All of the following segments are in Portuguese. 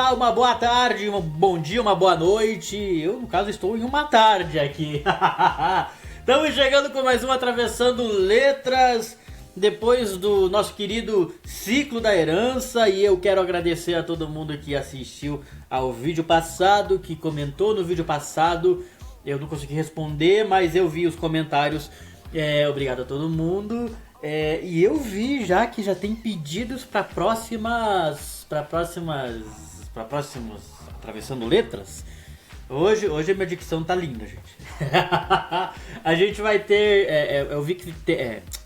Olá, uma boa tarde, um bom dia, uma boa noite. Eu, no caso, estou em uma tarde aqui. Estamos chegando com mais um Atravessando Letras, depois do nosso querido Ciclo da Herança. E eu quero agradecer a todo mundo que assistiu ao vídeo passado, que comentou no vídeo passado. Eu não consegui responder, mas eu vi os comentários. Obrigado a todo mundo. E eu vi já que já tem pedidos para próximos Atravessando Letras. Hoje a minha dicção tá linda, gente. A gente vai ter, eu vi que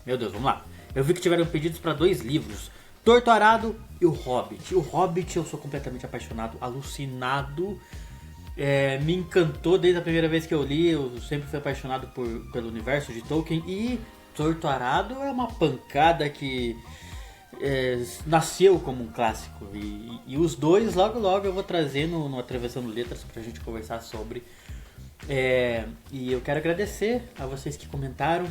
meu Deus, vamos lá. Eu vi que tiveram pedidos para 2 livros, Torto Arado e O Hobbit. O Hobbit eu sou completamente apaixonado, alucinado. Me encantou desde a primeira vez que eu li. Eu sempre fui apaixonado pelo universo de Tolkien. E Torto Arado é uma pancada que nasceu como um clássico. E os dois logo eu vou trazer no Atravessando Letras pra gente conversar sobre. E eu quero agradecer a vocês que comentaram.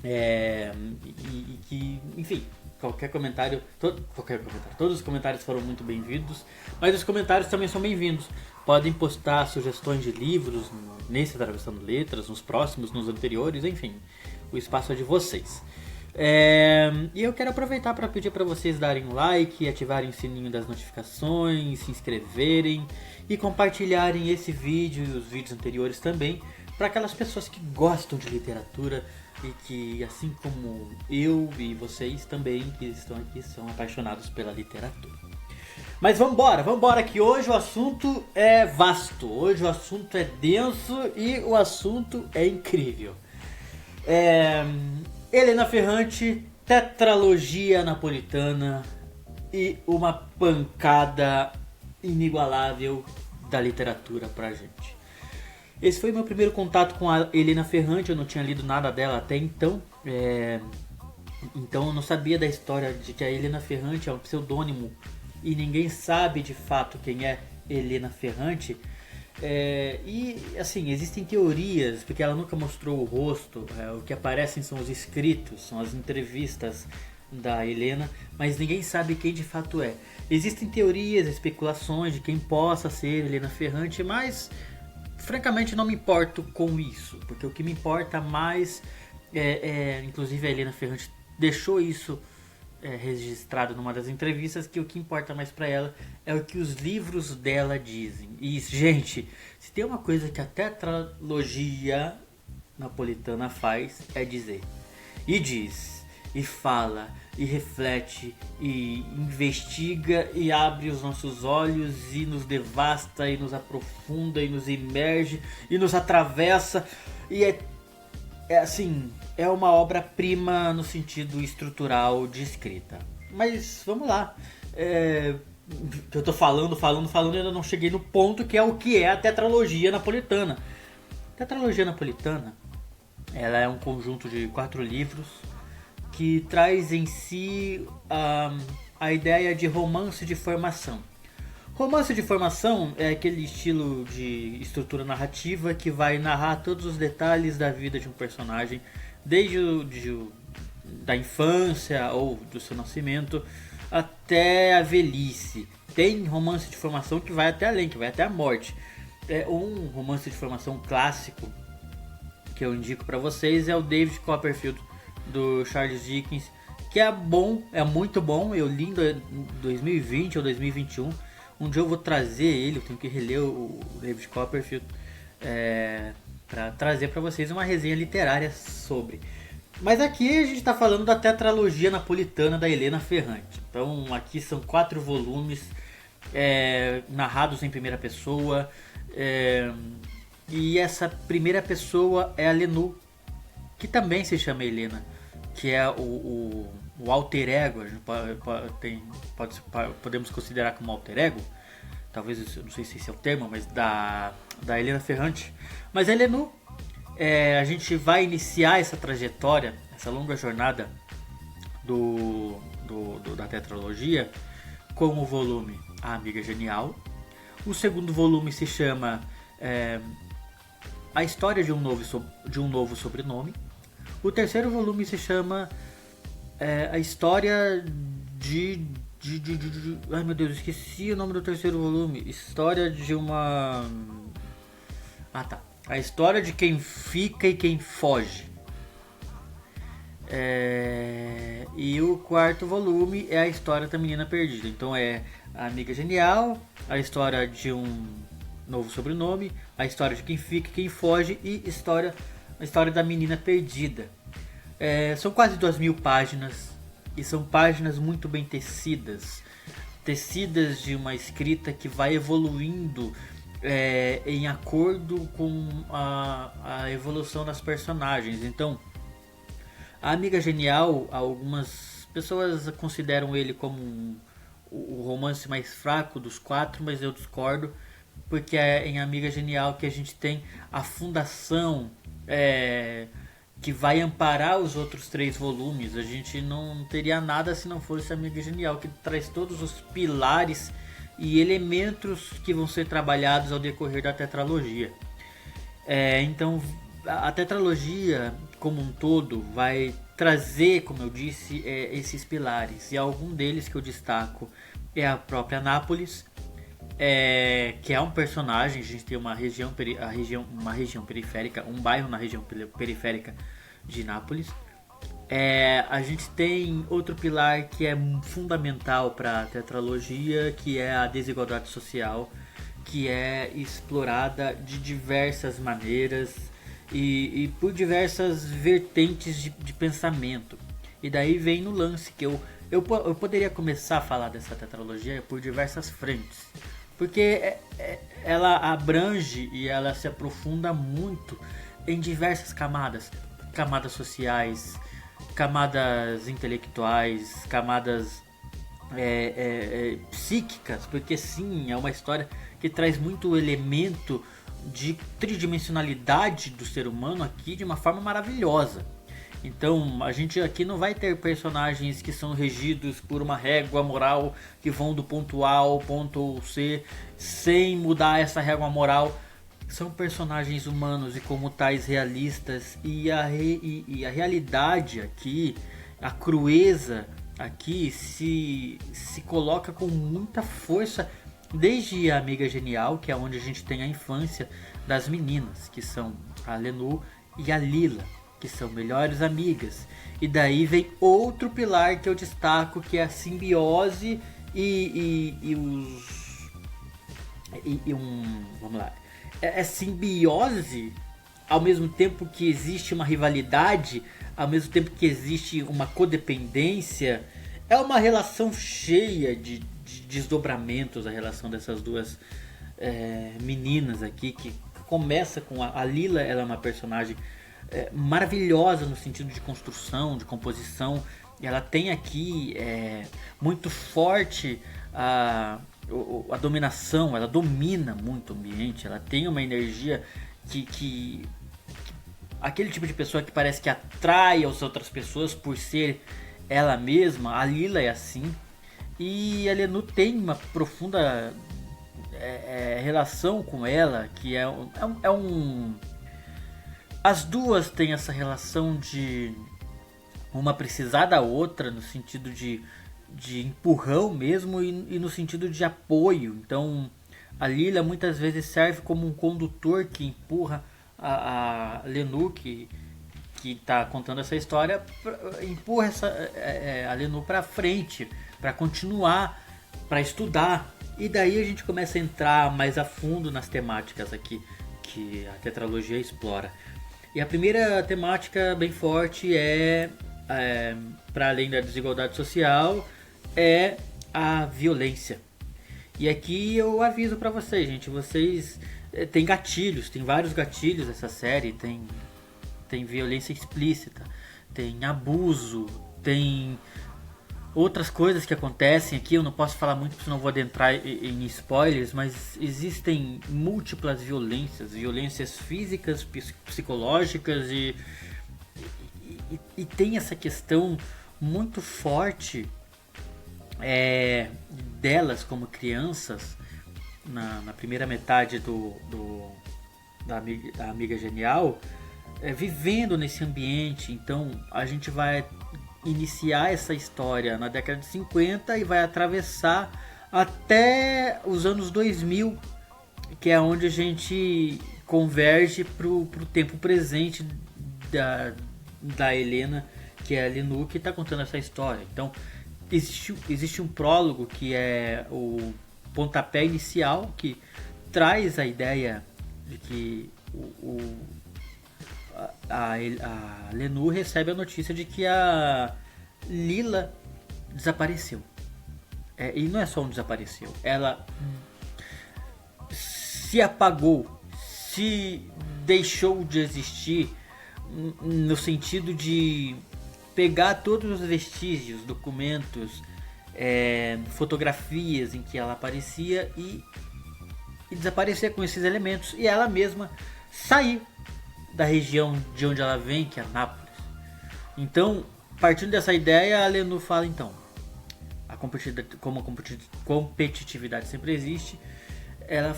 E que, enfim, qualquer comentário, todos os comentários foram muito bem-vindos, mas os comentários também são bem-vindos. Podem postar sugestões de livros nesse Atravessando Letras, nos próximos, nos anteriores, enfim, o espaço é de vocês. E eu quero aproveitar para pedir para vocês darem um like, ativarem o sininho das notificações, se inscreverem e compartilharem esse vídeo e os vídeos anteriores também para aquelas pessoas que gostam de literatura e que, assim como eu e vocês também que estão aqui, são apaixonados pela literatura. Mas vambora, que hoje o assunto é vasto, hoje o assunto é denso e o assunto é incrível. Helena Ferrante, tetralogia napolitana e uma pancada inigualável da literatura pra gente. Esse foi meu primeiro contato com a Helena Ferrante. Eu não tinha lido nada dela até então. Então eu não sabia da história de que a Helena Ferrante é um pseudônimo e ninguém sabe de fato quem é Helena Ferrante. E assim, existem teorias, porque ela nunca mostrou o rosto. O que aparecem são os escritos, são as entrevistas da Helena, mas ninguém sabe quem de fato é. Existem teorias, especulações de quem possa ser Helena Ferrante, mas francamente não me importo com isso, porque o que me importa mais inclusive a Helena Ferrante deixou isso registrado numa das entrevistas, que o que importa mais pra ela é o que os livros dela dizem. E gente, se tem uma coisa que a tetralogia napolitana faz, é dizer. E diz, e fala, e reflete, e investiga, e abre os nossos olhos, e nos devasta, e nos aprofunda, e nos imerge, e nos atravessa. E assim, é uma obra-prima no sentido estrutural de escrita. Mas vamos lá. Eu tô falando e ainda não cheguei no ponto que é a tetralogia napolitana. A tetralogia napolitana, ela é um conjunto de 4 livros que traz em si a ideia de romance de formação. Romance de formação é aquele estilo de estrutura narrativa que vai narrar todos os detalhes da vida de um personagem, desde da infância ou do seu nascimento até a velhice. Tem romance de formação que vai até além, que vai até a morte. Um romance de formação clássico que eu indico para vocês é o David Copperfield, do Charles Dickens, que é bom, é muito bom. Eu li em 2020 ou 2021. Um dia eu vou trazer ele, eu tenho que reler o David Copperfield para trazer para vocês uma resenha literária sobre. Mas aqui a gente está falando da tetralogia napolitana da Helena Ferrante. Então aqui são 4 volumes narrados em primeira pessoa. E essa primeira pessoa é a Lenú, que também se chama Helena, que é o alter ego. A gente podemos considerar como alter ego, talvez, não sei se esse é o termo, mas da Helena Ferrante. Mas a Lenú, a gente vai iniciar essa trajetória, essa longa jornada da tetralogia com o volume A Amiga Genial. O segundo volume se chama A História de um Novo Sobrenome. O terceiro volume se chama A História de Ai meu Deus, esqueci o nome do terceiro volume. História de uma... Ah tá. A história de quem fica e quem foge. E o quarto volume é a história da menina perdida. Então é a amiga genial, a história de um novo sobrenome, a história de quem fica e quem foge e a história da menina perdida. São quase 2.000 páginas e são páginas muito bem tecidas de uma escrita que vai evoluindo em acordo com a evolução das personagens. Então, a Amiga Genial, algumas pessoas consideram ele como o romance mais fraco dos 4, mas eu discordo, porque é em Amiga Genial que a gente tem a fundação que vai amparar os outros 3 volumes. A gente não teria nada se não fosse Amiga Genial, que traz todos os pilares e elementos que vão ser trabalhados ao decorrer da tetralogia. Então a tetralogia como um todo vai trazer, como eu disse, esses pilares, e algum deles que eu destaco é a própria Nápoles, que é um personagem. A gente tem uma região periférica, um bairro na região periférica de Nápoles. A gente tem outro pilar que é fundamental para a tetralogia, que é a desigualdade social, que é explorada de diversas maneiras e por diversas vertentes de pensamento. E daí vem no lance que eu poderia começar a falar dessa tetralogia por diversas frentes, porque ela abrange e ela se aprofunda muito em diversas camadas sociais, camadas intelectuais, camadas psíquicas, porque sim, é uma história que traz muito elemento de tridimensionalidade do ser humano aqui de uma forma maravilhosa. Então a gente aqui não vai ter personagens que são regidos por uma régua moral que vão do ponto A ao ponto C sem mudar essa régua moral. São personagens humanos e como tais realistas, e a realidade aqui, a crueza aqui se coloca com muita força desde a Amiga Genial, que é onde a gente tem a infância das meninas, que são a Lenú e a Lila, que são melhores amigas. E daí vem outro pilar que eu destaco, que é a simbiose vamos lá. É simbiose ao mesmo tempo que existe uma rivalidade, ao mesmo tempo que existe uma codependência. É uma relação cheia de desdobramentos, a relação dessas duas meninas aqui, que começa com a Lila. Ela é uma personagem maravilhosa no sentido de construção, de composição. Ela tem aqui muito forte a dominação, ela domina muito o ambiente, ela tem uma energia que aquele tipo de pessoa que parece que atrai as outras pessoas por ser ela mesma. A Lila é assim, e a Lenú tem uma profunda relação com ela, que as duas têm essa relação de uma precisar da outra, no sentido de empurrão mesmo, e no sentido de apoio. Então a Lila muitas vezes serve como um condutor que empurra a Lenú, que está contando essa história, empurra a Lenú para frente, para continuar, para estudar. E daí a gente começa a entrar mais a fundo nas temáticas aqui que a tetralogia explora. E a primeira temática bem forte para além da desigualdade social, é a violência. E aqui eu aviso para vocês, gente, vocês tem gatilhos, tem vários gatilhos essa série. Tem violência explícita, tem abuso, tem outras coisas que acontecem aqui. Eu não posso falar muito, porque senão vou adentrar em spoilers, mas existem múltiplas violências físicas, psicológicas, e tem essa questão muito forte delas como crianças na primeira metade da Amiga Genial, vivendo nesse ambiente. Então a gente vai iniciar essa história na década de 50 e vai atravessar até os anos 2000, que é onde a gente converge pro tempo presente da Helena, que é a Lenur, que está contando essa história. Então existe um prólogo que é o pontapé inicial, que traz a ideia de que a Lenur recebe a notícia de que a Lila desapareceu. E não é só um desapareceu, ela se apagou, se deixou de existir, no sentido de pegar todos os vestígios, documentos, fotografias em que ela aparecia e desaparecer com esses elementos, e ela mesma sair da região de onde ela vem, que é Nápoles. Então, partindo dessa ideia, a Lenur fala, então, como a competitividade sempre existe, ela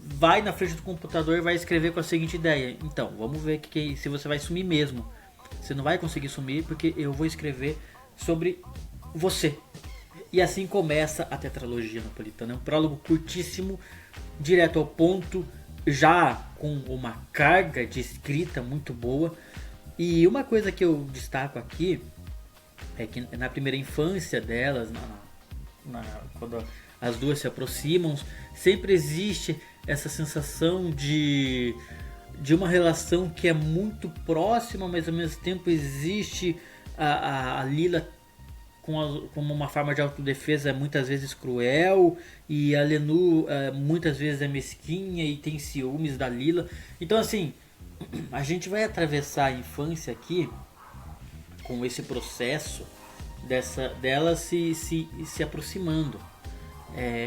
vai na frente do computador e vai escrever com a seguinte ideia: então, vamos ver se você vai sumir mesmo. Você não vai conseguir sumir, porque eu vou escrever sobre você. E assim começa a tetralogia napolitana. É um prólogo curtíssimo, direto ao ponto, já com uma carga de escrita muito boa. E uma coisa que eu destaco aqui é que na primeira infância delas, quando as duas se aproximam, sempre existe essa sensação de uma relação que é muito próxima, mas ao mesmo tempo existe a Lila como uma forma de autodefesa muitas vezes cruel, e a Lenur muitas vezes é mesquinha e tem ciúmes da Lila. Então, assim, a gente vai atravessar a infância aqui com esse processo dela se aproximando.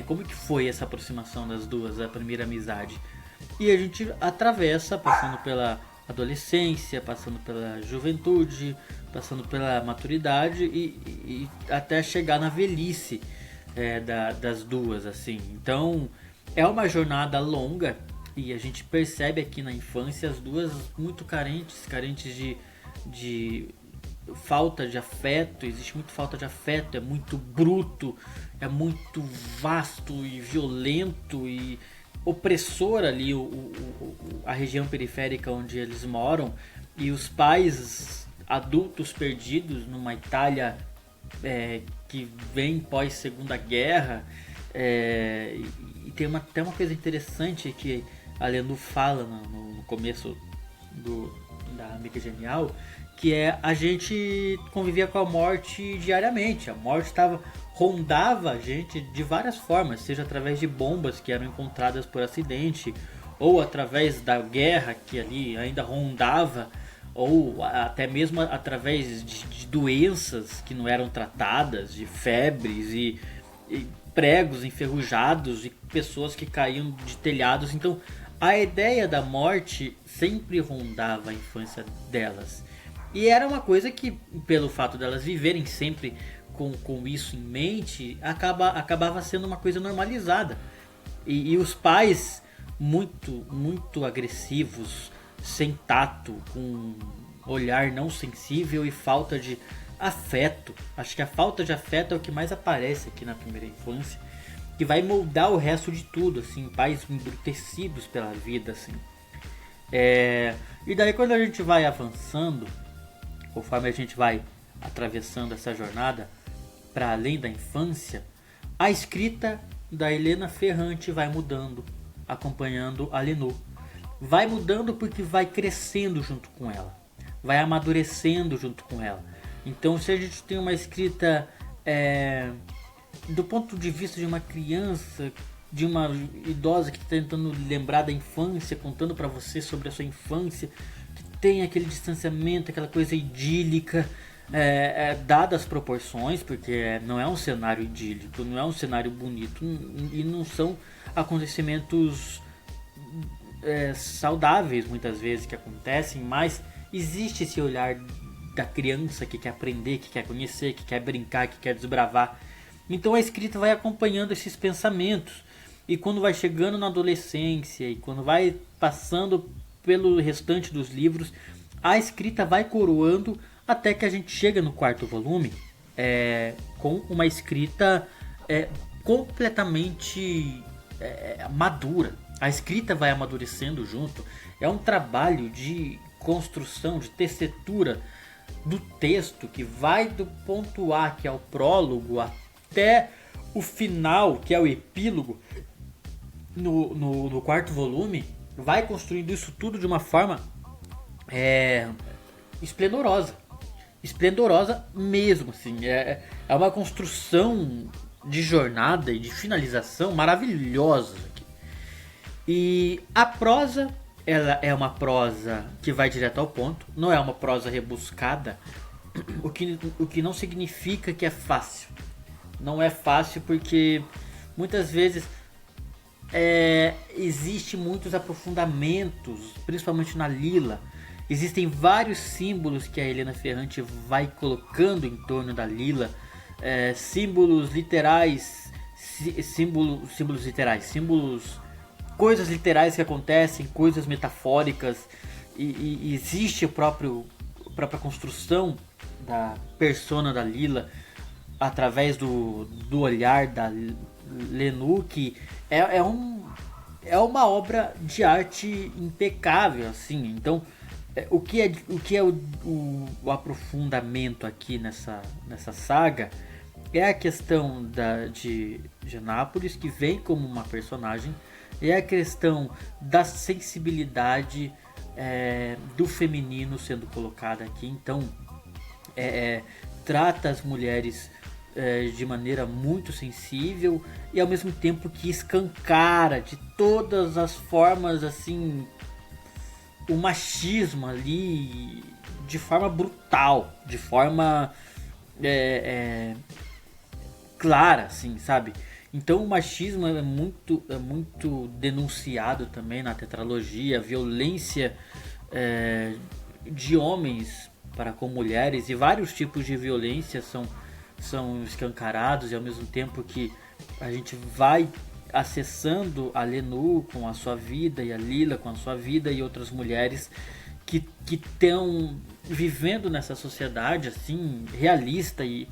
Como que foi essa aproximação das duas, a primeira amizade? E a gente atravessa, passando pela adolescência, passando pela juventude, passando pela maturidade e até chegar na velhice das duas, assim. Então é uma jornada longa, e a gente percebe aqui na infância as duas muito carentes de falta de afeto. Existe muito falta de afeto, é muito bruto, é muito vasto e violento e opressor ali a região periférica onde eles moram, e os pais adultos perdidos numa Itália que vem pós Segunda Guerra. E tem até uma coisa interessante que a Lenur fala no começo da Amiga Genial, que é: a gente convivia com a morte diariamente. A morte rondava a gente de várias formas, seja através de bombas que eram encontradas por acidente, ou através da guerra que ali ainda rondava, ou até mesmo através de doenças que não eram tratadas, de febres e pregos enferrujados e pessoas que caíam de telhados. Então a ideia da morte sempre rondava a infância delas. E era uma coisa que, pelo fato delas viverem sempre com isso em mente, acabava sendo uma coisa normalizada. E os pais muito, muito agressivos, sem tato, com olhar não sensível e falta de afeto. Acho que a falta de afeto é o que mais aparece aqui na primeira infância, que vai moldar o resto de tudo, assim, pais embrutecidos pela vida, assim. E daí, quando a gente vai avançando, conforme a gente vai atravessando essa jornada para além da infância, a escrita da Helena Ferrante vai mudando, acompanhando a Lenur. Vai mudando porque vai crescendo junto com ela, vai amadurecendo junto com ela. Então, se a gente tem uma escrita do ponto de vista de uma criança, de uma idosa que está tentando lembrar da infância, contando para você sobre a sua infância, que tem aquele distanciamento, aquela coisa idílica, dadas as proporções, porque não é um cenário idílico, não é um cenário bonito, e não são acontecimentos saudáveis muitas vezes que acontecem, mas existe esse olhar da criança que quer aprender, que quer conhecer, que quer brincar, que quer desbravar. Então a escrita vai acompanhando esses pensamentos, e quando vai chegando na adolescência e quando vai passando pelo restante dos livros, a escrita vai coroando até que a gente chega no quarto volume com uma escrita completamente madura. A escrita vai amadurecendo junto. É um trabalho de construção, de tessitura do texto que vai do ponto A, que é o prólogo, até o final, que é o epílogo, no quarto volume. Vai construindo isso tudo de uma forma esplendorosa mesmo, assim. É uma construção de jornada e de finalização maravilhosa aqui. E a prosa, ela é uma prosa que vai direto ao ponto, não é uma prosa rebuscada, o que não significa que é fácil. Não é fácil porque muitas vezes existe muitos aprofundamentos, principalmente na Lila. Existem vários símbolos que a Helena Ferrante vai colocando em torno da Lila, símbolos literais, coisas literais que acontecem, coisas metafóricas, e existe a própria construção da persona da Lila através do olhar da Lenu, que é uma obra de arte impecável, assim. Então, o que é o aprofundamento aqui nessa saga é a questão de Nápoles, que vem como uma personagem, é a questão da sensibilidade do feminino sendo colocada aqui. Então, trata as mulheres de maneira muito sensível e ao mesmo tempo que escancara de todas as formas, assim, o machismo ali de forma brutal, de forma clara, assim, sabe? Então o machismo é muito denunciado também na tetralogia, a violência de homens para com mulheres, e vários tipos de violência são escancarados, e ao mesmo tempo que a gente vai acessando a Lenu com a sua vida e a Lila com a sua vida e outras mulheres que estão vivendo nessa sociedade assim realista e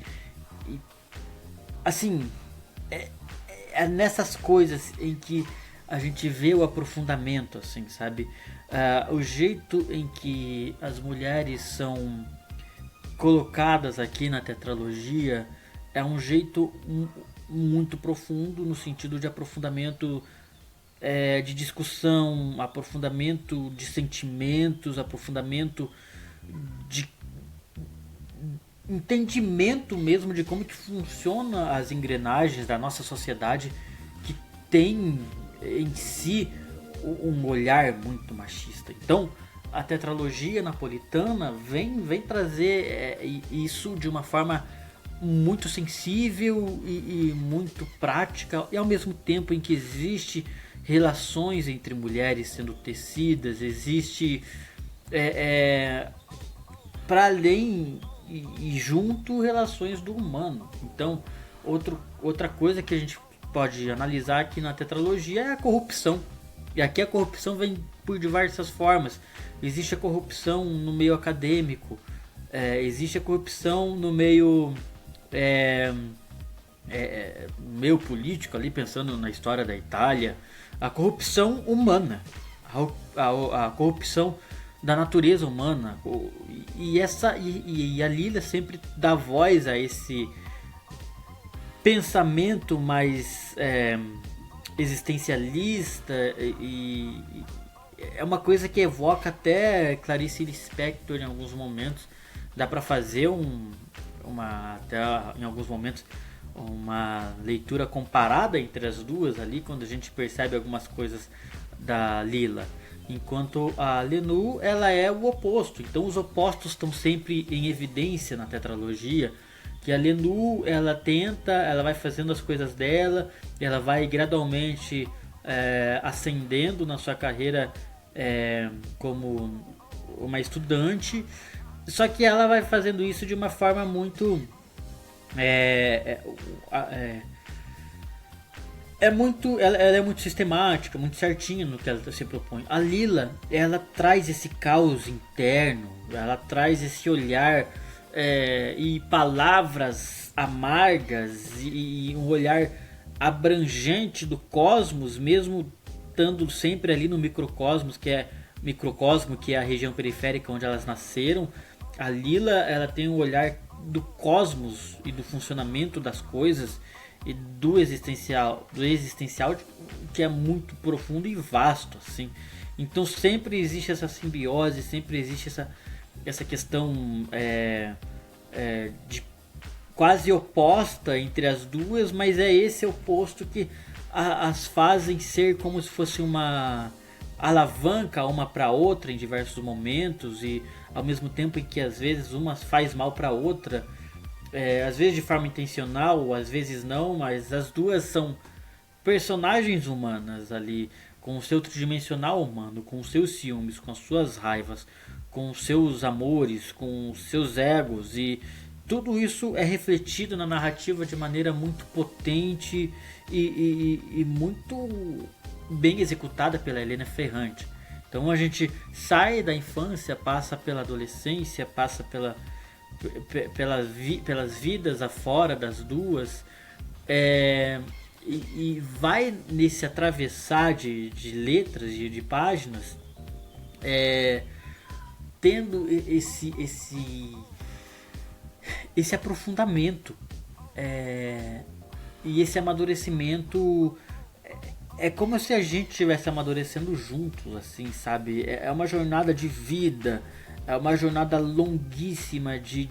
assim é nessas coisas em que a gente vê o aprofundamento, assim, sabe? O jeito em que as mulheres são colocadas aqui na tetralogia é um jeito muito profundo, no sentido de aprofundamento de discussão, aprofundamento de sentimentos, aprofundamento de entendimento mesmo de como que funciona as engrenagens da nossa sociedade, que tem em si um olhar muito machista. Então a tetralogia napolitana vem trazer isso de uma forma muito sensível e muito prática, e ao mesmo tempo em que existe relações entre mulheres sendo tecidas, existe para além e junto relações do humano. Então outra coisa que a gente pode analisar aqui na tetralogia é a corrupção. E aqui a corrupção vem por diversas formas. Existe a corrupção no meio acadêmico, existe a corrupção no meio meio político, ali pensando na história da Itália, a corrupção humana, a corrupção da natureza humana, e a Lila sempre dá voz a esse pensamento mais existencialista, e é uma coisa que evoca até Clarice Lispector em alguns momentos. Dá para fazer até em alguns momentos uma leitura comparada entre as duas ali, quando a gente percebe algumas coisas da Lila, enquanto a Lenu ela é o oposto. Então os opostos estão sempre em evidência na tetralogia, que a Lenu ela vai fazendo as coisas dela, ela vai gradualmente ascendendo na sua carreira como uma estudante, só que ela vai fazendo isso de uma forma muito ela é muito sistemática, muito certinha no que ela se propõe. A Lila, ela traz esse caos interno, ela traz esse olhar e palavras amargas e um olhar abrangente do cosmos, mesmo estando sempre ali no microcosmo, que é a região periférica onde elas nasceram. A Lila, ela tem um olhar do cosmos e do funcionamento das coisas e do existencial que é muito profundo e vasto, assim. Então sempre existe essa simbiose, sempre existe essa questão de quase oposta entre as duas, mas é esse oposto que as fazem ser como se fosse uma alavanca uma para outra em diversos momentos, e ao mesmo tempo em que às vezes uma faz mal para outra, às vezes de forma intencional, às vezes não, mas as duas são personagens humanas ali, com o seu tridimensional humano, com os seus ciúmes, com as suas raivas, com os seus amores, com os seus egos, e tudo isso é refletido na narrativa de maneira muito potente e muito bem executada pela Elena Ferrante. Então a gente sai da infância, passa pela adolescência, passa pelas vidas afora das duas, e vai nesse atravessar de letras, de páginas, tendo esse aprofundamento e esse amadurecimento. É como se a gente estivesse amadurecendo juntos, assim, sabe? É uma jornada de vida, é uma jornada longuíssima de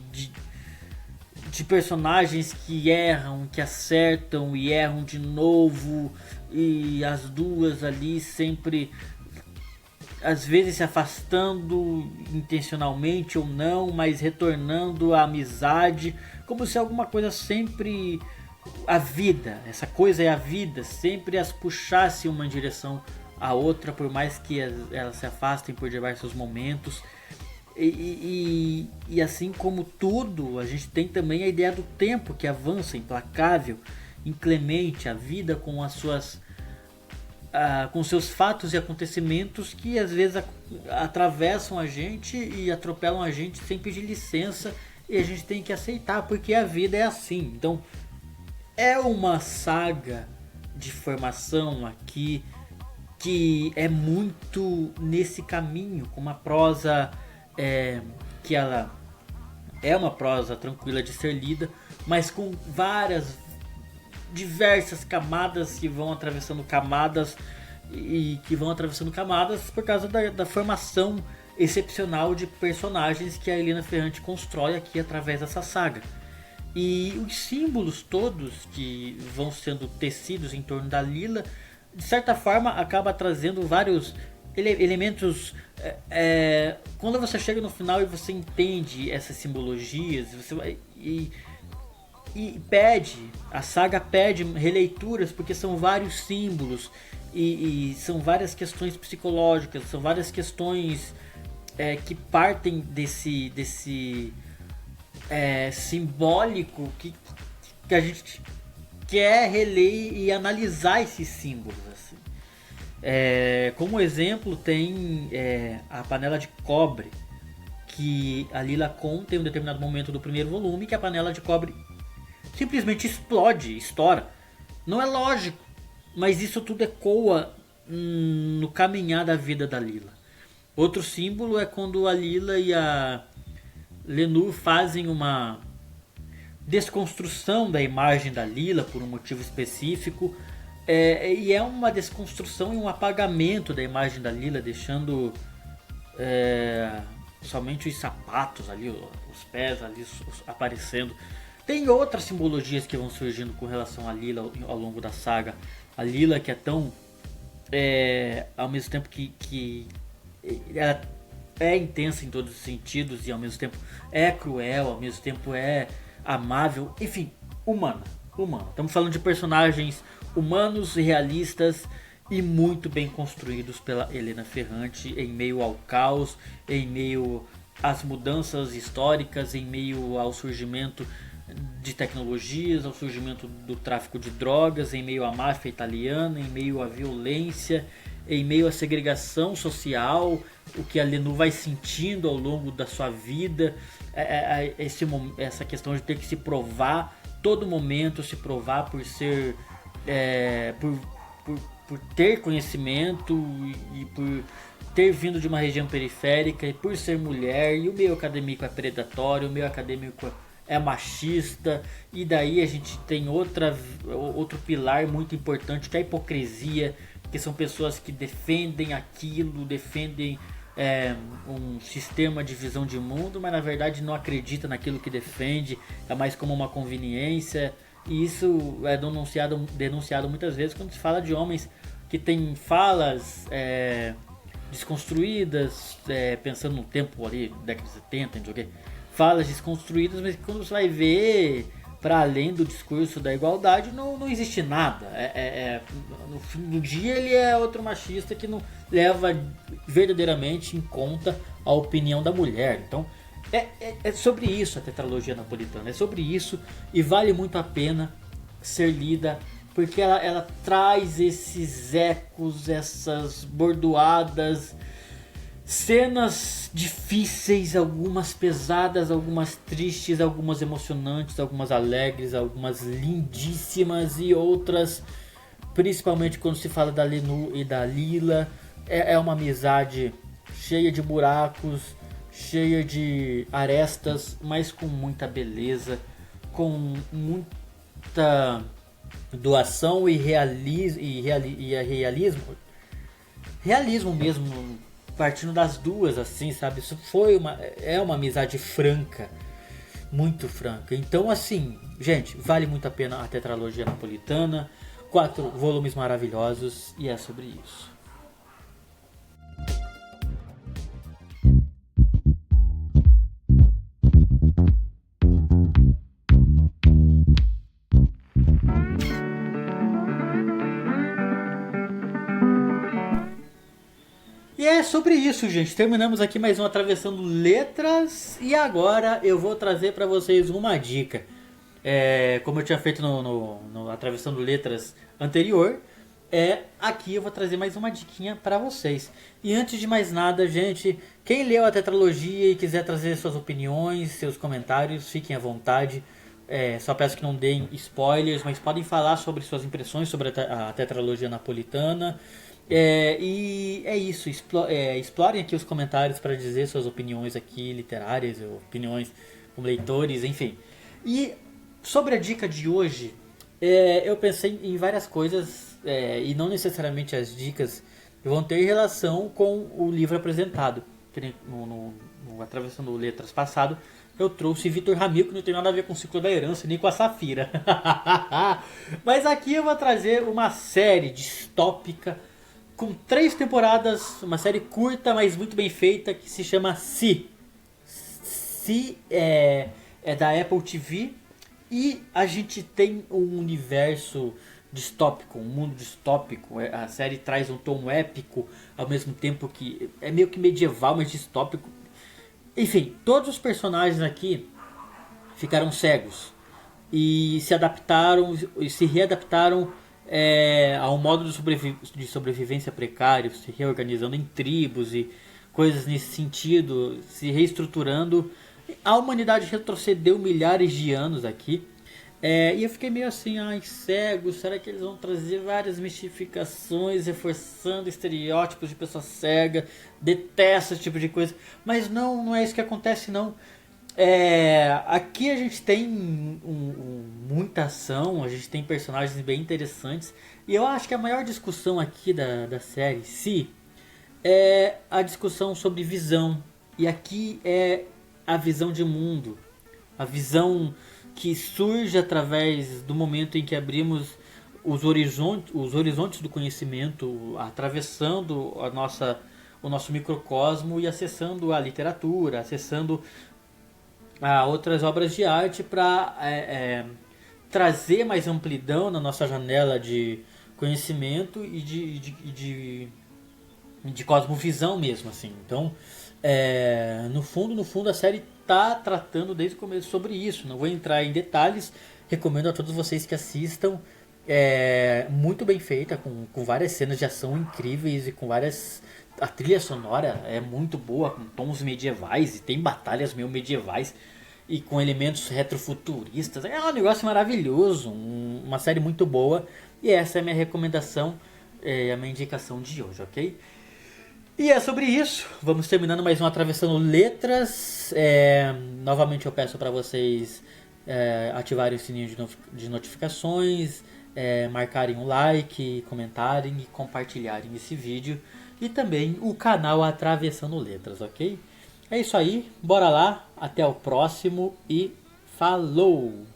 personagens que erram, que acertam e erram de novo, e as duas ali sempre, às vezes se afastando intencionalmente ou não, mas retornando à amizade, como se alguma coisa sempre, a vida, essa coisa é a vida, sempre as puxasse uma em direção à outra, por mais que elas se afastem por diversos momentos. E assim como tudo, a gente tem também a ideia do tempo que avança, implacável, inclemente, a vida com as suas com seus fatos e acontecimentos que às vezes atravessam a gente e atropelam a gente sem pedir licença, e a gente tem que aceitar, porque a vida é assim. Então é uma saga de formação aqui que é muito nesse caminho, com uma prosa que ela é uma prosa tranquila de ser lida, mas com diversas camadas que vão atravessando camadas e que vão atravessando camadas por causa da formação excepcional de personagens que a Elena Ferrante constrói aqui através dessa saga. E os símbolos todos que vão sendo tecidos em torno da Lila, de certa forma, acaba trazendo vários elementos. Quando você chega no final e você entende essas simbologias, você vai a saga pede releituras, porque são vários símbolos e são várias questões psicológicas, são várias questões que partem desse simbólico que a gente quer reler e analisar esses símbolos, assim. Como exemplo tem a panela de cobre, que a Lila conta em um determinado momento do primeiro volume, que a panela de cobre simplesmente explode, estoura. Não é lógico, mas isso tudo ecoa no caminhar da vida da Lila. Outro símbolo é quando a Lila e a Lenur fazem uma desconstrução da imagem da Lila por um motivo específico, e é uma desconstrução e um apagamento da imagem da Lila, deixando somente os sapatos ali, os pés ali aparecendo. Tem outras simbologias que vão surgindo com relação a Lila ao longo da saga. A Lila, que é tão ao mesmo tempo que ela é intensa em todos os sentidos, e ao mesmo tempo é cruel, ao mesmo tempo é amável, enfim, humana. Estamos falando de personagens humanos, realistas e muito bem construídos pela Elena Ferrante, em meio ao caos, em meio às mudanças históricas, em meio ao surgimento de tecnologias, ao surgimento do tráfico de drogas, em meio à máfia italiana, em meio à violência, em meio à segregação social, o que a Lenur vai sentindo ao longo da sua vida, essa questão de ter que se provar todo momento, se provar por ser por ter conhecimento e por ter vindo de uma região periférica e por ser mulher, e o meio acadêmico é predatório, o meio acadêmico é machista, e daí a gente tem outro pilar muito importante, que é a hipocrisia, que são pessoas que defendem aquilo, defendem um sistema de visão de mundo, mas na verdade não acredita naquilo que defende, é mais como uma conveniência. E isso é denunciado muitas vezes quando se fala de homens que têm falas desconstruídas, pensando no tempo ali, década de 70, não sei o quê, falas desconstruídas, mas quando você vai ver para além do discurso da igualdade, não existe nada. No fim do dia ele é outro machista que não leva verdadeiramente em conta a opinião da mulher. Então é sobre isso a tetralogia napolitana, é sobre isso, e vale muito a pena ser lida, porque ela traz esses ecos, essas bordoadas, cenas difíceis, algumas pesadas, algumas tristes, algumas emocionantes, algumas alegres, algumas lindíssimas e outras, principalmente quando se fala da Lenu e da Lila, é uma amizade cheia de buracos, cheia de arestas, mas com muita beleza, com muita doação e realismo mesmo, partindo das duas, assim, sabe? Isso é uma amizade franca, muito franca. Então, assim, gente, vale muito a pena a tetralogia napolitana, 4 volumes maravilhosos, e é sobre isso. E é sobre isso, gente. Terminamos aqui mais um Atravessando Letras. E agora eu vou trazer para vocês uma dica. Como eu tinha feito no Atravessando Letras anterior, aqui eu vou trazer mais uma diquinha para vocês. E antes de mais nada, gente, quem leu a tetralogia e quiser trazer suas opiniões, seus comentários, fiquem à vontade. Só peço que não deem spoilers, mas podem falar sobre suas impressões sobre a tetralogia napolitana. E é isso, explorem aqui os comentários para dizer suas opiniões aqui, literárias, opiniões como leitores, enfim. E sobre a dica de hoje, eu pensei em várias coisas, e não necessariamente as dicas vão ter relação com o livro apresentado. No Atravessando Letras passado, eu trouxe Victor Ramil, que não tem nada a ver com o Ciclo da Herança, nem com a Safira. Mas aqui eu vou trazer uma série distópica com 3 temporadas, uma série curta, mas muito bem feita, que se chama Si. Si é da Apple TV, e a gente tem um universo distópico, um mundo distópico. A série traz um tom épico, ao mesmo tempo que é meio que medieval, mas distópico. Enfim, todos os personagens aqui ficaram cegos e se adaptaram e se readaptaram a um modo de sobrevivência precário, se reorganizando em tribos e coisas nesse sentido, se reestruturando. A humanidade retrocedeu milhares de anos aqui. E eu fiquei meio assim, cegos, será que eles vão trazer várias mistificações, reforçando estereótipos de pessoa cega? Detesto esse tipo de coisa. Mas não é isso que acontece, não. Aqui a gente tem muita ação, a gente tem personagens bem interessantes. E eu acho que a maior discussão aqui da série é a discussão sobre visão. E aqui é a visão de mundo, a visão que surge através do momento em que abrimos os horizontes do conhecimento, atravessando o nosso microcosmo e acessando a literatura, acessando a outras obras de arte para trazer mais amplidão na nossa janela de conhecimento e de cosmovisão mesmo, assim. Então, no fundo a série está tratando desde o começo sobre isso. Não vou entrar em detalhes, recomendo a todos vocês que assistam. Muito bem feita, com várias cenas de ação incríveis e com várias a trilha sonora é muito boa, com tons medievais, e tem batalhas meio medievais, e com elementos retrofuturistas. É um negócio maravilhoso, uma série muito boa, e essa é a minha recomendação, a minha indicação de hoje, ok? E é sobre isso. Vamos terminando mais um Atravessando Letras. Novamente eu peço para vocês ativarem o sininho de notificações, marcarem um like, comentarem e compartilharem esse vídeo. E também o canal Atravessando Letras, ok? É isso aí. Bora lá. Até o próximo e falou!